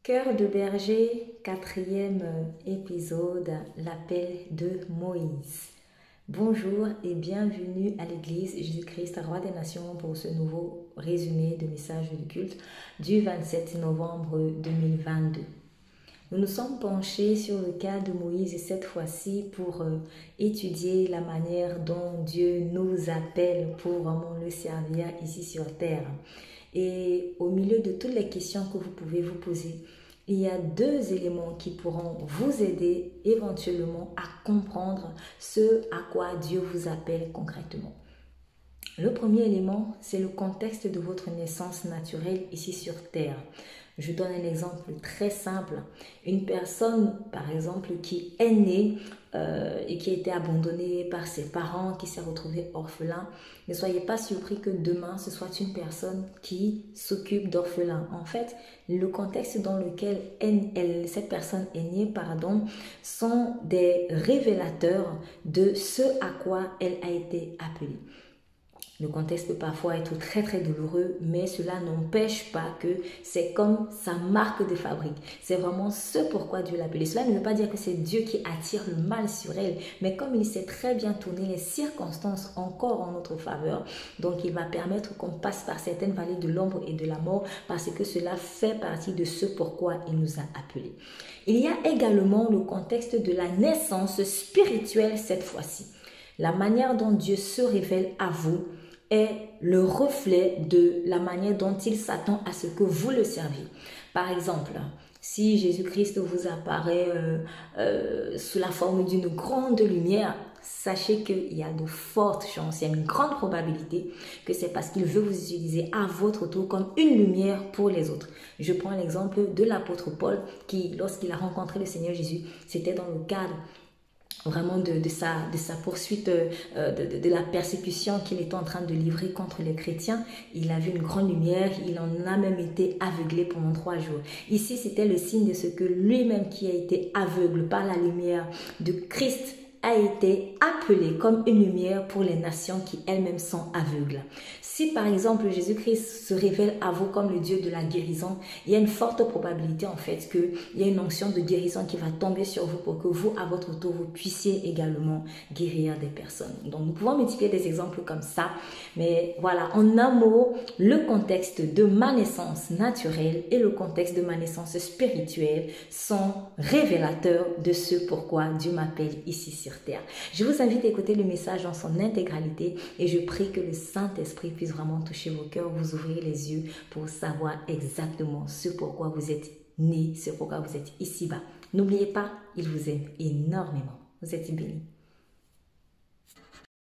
Cœur de berger, quatrième épisode, l'appel de Moïse. Bonjour et bienvenue à l'église Jésus-Christ, Roi des Nations, pour ce nouveau résumé de message de culte du 27 novembre 2022. Nous nous sommes penchés sur le cas de Moïse cette fois-ci pour étudier la manière dont Dieu nous appelle pour vraiment le servir ici sur terre. Et au milieu de toutes les questions que vous pouvez vous poser, il y a deux éléments qui pourront vous aider éventuellement à comprendre ce à quoi Dieu vous appelle concrètement. Le premier élément, c'est le contexte de votre naissance naturelle ici sur terre. Je donne un exemple très simple. Une personne, par exemple, qui est née et qui a été abandonnée par ses parents, qui s'est retrouvée orphelin, ne soyez pas surpris que demain, ce soit une personne qui s'occupe d'orphelins. En fait, le contexte dans lequel cette personne est née, sont des révélateurs de ce à quoi elle a été appelée. Le contexte peut parfois être très très douloureux, mais cela n'empêche pas que c'est comme sa marque de fabrique. C'est vraiment ce pourquoi Dieu l'a appelée. Cela ne veut pas dire que c'est Dieu qui attire le mal sur elle, mais comme il sait très bien tourner les circonstances encore en notre faveur, donc il va permettre qu'on passe par certaines vallées de l'ombre et de la mort, parce que cela fait partie de ce pourquoi il nous a appelés. Il y a également le contexte de la naissance spirituelle cette fois-ci. La manière dont Dieu se révèle à vous est le reflet de la manière dont il s'attend à ce que vous le serviez. Par exemple, si Jésus-Christ vous apparaît sous la forme d'une grande lumière, sachez qu'il y a de fortes chances, il y a une grande probabilité que c'est parce qu'il veut vous utiliser à votre tour comme une lumière pour les autres. Je prends l'exemple de l'apôtre Paul qui, lorsqu'il a rencontré le Seigneur Jésus, c'était dans le cadre vraiment de sa poursuite, de la persécution qu'il était en train de livrer contre les chrétiens. Il a vu une grande lumière, il en a même été aveuglé pendant 3 jours. Ici, c'était le signe de ce que lui-même qui a été aveugle par la lumière de Christ a été appelé comme une lumière pour les nations qui elles-mêmes sont aveugles. Si par exemple Jésus-Christ se révèle à vous comme le Dieu de la guérison, il y a une forte probabilité en fait qu'il y a une onction de guérison qui va tomber sur vous pour que vous, à votre tour, vous puissiez également guérir des personnes. Donc nous pouvons multiplier des exemples comme ça, mais voilà, en un mot, le contexte de ma naissance naturelle et le contexte de ma naissance spirituelle sont révélateurs de ce pourquoi Dieu m'appelle ici sur terre. Je vous invite à écouter le message dans son intégralité et je prie que le Saint-Esprit puisse vraiment toucher vos cœurs, vous ouvrir les yeux pour savoir exactement ce pourquoi vous êtes né, ce pourquoi vous êtes ici-bas. N'oubliez pas, il vous aime énormément. Vous êtes bénis.